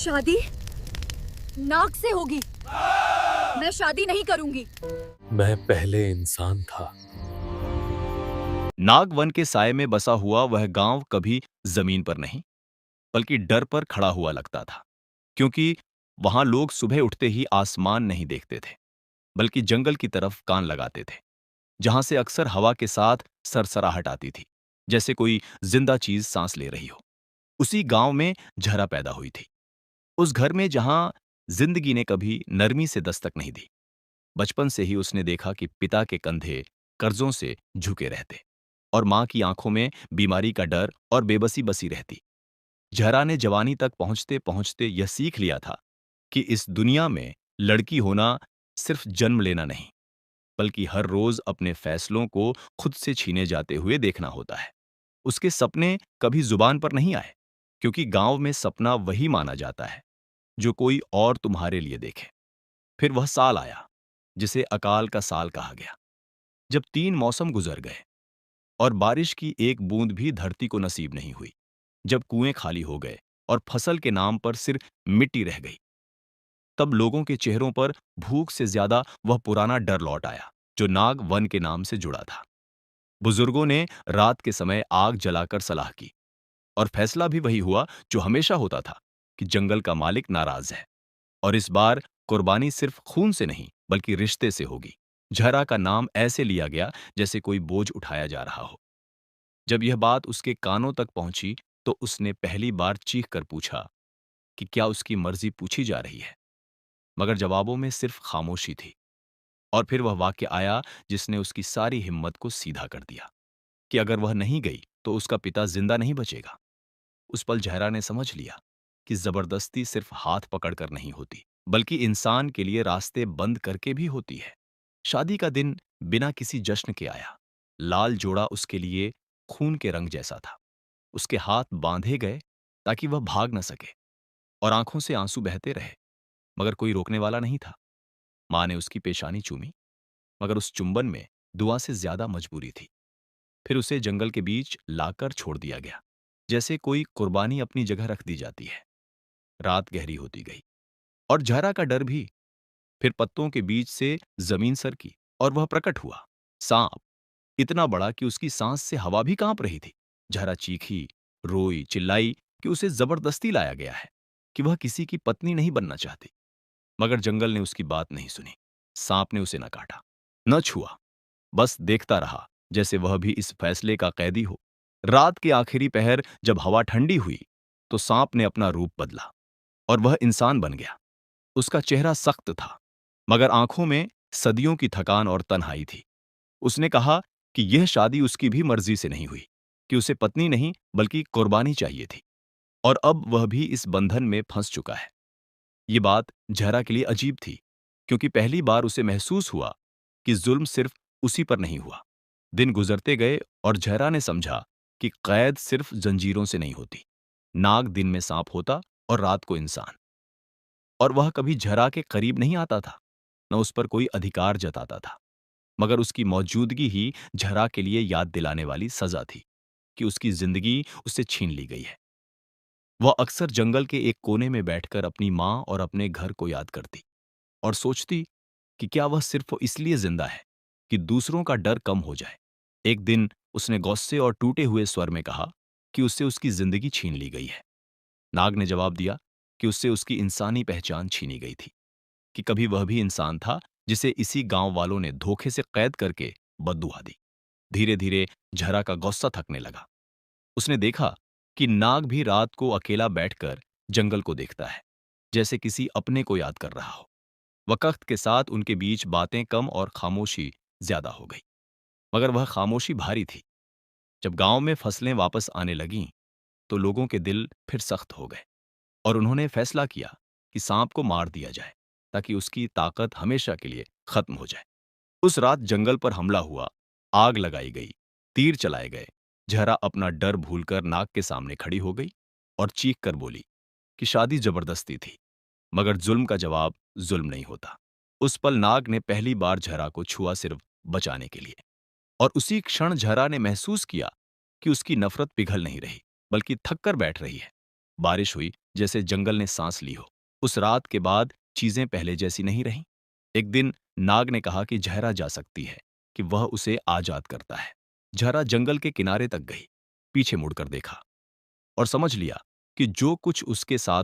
शादी नाग से होगी। मैं शादी नहीं करूंगी। मैं पहले इंसान था। नाग वन के साये में बसा हुआ वह गांव कभी जमीन पर नहीं, बल्कि डर पर खड़ा हुआ लगता था, क्योंकि वहां लोग सुबह उठते ही आसमान नहीं देखते थे, बल्कि जंगल की तरफ कान लगाते थे, जहां से अक्सर हवा के साथ सरसराहट आती थी, जैसे कोई जिंदा चीज सांस ले रही हो। उसी गांव में झरा पैदा हुई थी, उस घर में जहां जिंदगी ने कभी नरमी से दस्तक नहीं दी। बचपन से ही उसने देखा कि पिता के कंधे कर्जों से झुके रहते और मां की आंखों में बीमारी का डर और बेबसी बसी रहती। जहरा ने जवानी तक पहुंचते पहुंचते यह सीख लिया था कि इस दुनिया में लड़की होना सिर्फ जन्म लेना नहीं, बल्कि हर रोज अपने फैसलों को खुद से छीने जाते हुए देखना होता है। उसके सपने कभी जुबान पर नहीं आए, क्योंकि गांव में सपना वही माना जाता है जो कोई और तुम्हारे लिए देखे। फिर वह साल आया जिसे अकाल का साल कहा गया, जब 3 मौसम गुजर गए और बारिश की एक बूंद भी धरती को नसीब नहीं हुई, जब कुएं खाली हो गए और फसल के नाम पर सिर्फ मिट्टी रह गई। तब लोगों के चेहरों पर भूख से ज्यादा वह पुराना डर लौट आया जो नाग वन के नाम से जुड़ा था। बुजुर्गों ने रात के समय आग जलाकर सलाह की, और फैसला भी वही हुआ जो हमेशा होता था, कि जंगल का मालिक नाराज है और इस बार कुर्बानी सिर्फ खून से नहीं बल्कि रिश्ते से होगी। जहरा का नाम ऐसे लिया गया जैसे कोई बोझ उठाया जा रहा हो। जब यह बात उसके कानों तक पहुंची तो उसने पहली बार चीख कर पूछा कि क्या उसकी मर्जी पूछी जा रही है, मगर जवाबों में सिर्फ खामोशी थी। और फिर वह वाक्य आया जिसने उसकी सारी हिम्मत को सीधा कर दिया, कि अगर वह नहीं गई तो उसका पिता जिंदा नहीं बचेगा। उस पल जहरा ने समझ लिया कि जबरदस्ती सिर्फ हाथ पकड़कर नहीं होती, बल्कि इंसान के लिए रास्ते बंद करके भी होती है। शादी का दिन बिना किसी जश्न के आया। लाल जोड़ा उसके लिए खून के रंग जैसा था। उसके हाथ बांधे गए ताकि वह भाग न सके, और आंखों से आंसू बहते रहे, मगर कोई रोकने वाला नहीं था। मां ने उसकी पेशानी चूमी, मगर उस चुंबन में दुआ से ज्यादा मजबूरी थी। फिर उसे जंगल के बीच लाकर छोड़ दिया गया, जैसे कोई कुर्बानी अपनी जगह रख दी जाती है। रात गहरी होती गई और जहरा का डर भी। फिर पत्तों के बीच से जमीन सरकी और वह प्रकट हुआ, सांप, इतना बड़ा कि उसकी सांस से हवा भी कांप रही थी। जहरा चीखी, रोई, चिल्लाई कि उसे जबरदस्ती लाया गया है, कि वह किसी की पत्नी नहीं बनना चाहती। मगर जंगल ने उसकी बात नहीं सुनी। सांप ने उसे न काटा, न छुआ, बस देखता रहा, जैसे वह भी इस फैसले का कैदी हो। रात के आखिरी पहर जब हवा ठंडी हुई तो सांप ने अपना रूप बदला और वह इंसान बन गया। उसका चेहरा सख्त था, मगर आंखों में सदियों की थकान और तन्हाई थी। उसने कहा कि यह शादी उसकी भी मर्जी से नहीं हुई, कि उसे पत्नी नहीं बल्कि कुर्बानी चाहिए थी, और अब वह भी इस बंधन में फंस चुका है। ये बात जहरा के लिए अजीब थी, क्योंकि पहली बार उसे महसूस हुआ कि जुल्म सिर्फ उसी पर नहीं हुआ। दिन गुजरते गए और जहरा ने समझा कि कैद सिर्फ जंजीरों से नहीं होती। नाग दिन में सांप होता और रात को इंसान, और वह कभी जहरा के करीब नहीं आता था, न उस पर कोई अधिकार जताता था, मगर उसकी मौजूदगी ही जहरा के लिए याद दिलाने वाली सजा थी कि उसकी जिंदगी उससे छीन ली गई है। वह अक्सर जंगल के एक कोने में बैठकर अपनी मां और अपने घर को याद करती और सोचती कि क्या वह सिर्फ इसलिए जिंदा है कि दूसरों का डर कम हो जाए। एक दिन उसने गुस्से और टूटे हुए स्वर में कहा कि उससे उसकी जिंदगी छीन ली गई है। नाग ने जवाब दिया कि उससे उसकी इंसानी पहचान छीनी गई थी, कि कभी वह भी इंसान था जिसे इसी गांव वालों ने धोखे से कैद करके बद्दुआ दी। धीरे धीरे जहरा का गुस्सा थकने लगा। उसने देखा कि नाग भी रात को अकेला बैठकर जंगल को देखता है, जैसे किसी अपने को याद कर रहा हो। वक्त के साथ उनके बीच बातें कम और खामोशी ज्यादा हो गई, मगर वह खामोशी भारी थी। जब गांव में फसलें वापस आने लगीं तो लोगों के दिल फिर सख्त हो गए, और उन्होंने फैसला किया कि सांप को मार दिया जाए ताकि उसकी ताकत हमेशा के लिए खत्म हो जाए। उस रात जंगल पर हमला हुआ, आग लगाई गई, तीर चलाए गए। जहरा अपना डर भूलकर नाग के सामने खड़ी हो गई और चीख कर बोली कि शादी जबरदस्ती थी, मगर जुल्म का जवाब जुल्म नहीं होता। उस पल नाग ने पहली बार जहरा को छुआ, सिर्फ बचाने के लिए, और उसी क्षण जहरा ने महसूस किया कि उसकी नफरत पिघल नहीं रही बल्कि थक कर बैठ रही है। बारिश हुई जैसे जंगल ने सांस ली हो। उस रात के बाद चीजें पहले जैसी नहीं रहीं। एक दिन नाग ने कहा कि जहरा जा सकती है, कि वह उसे आजाद करता है। जहरा जंगल के किनारे तक गई, पीछे मुड़कर देखा और समझ लिया कि जो कुछ उसके साथ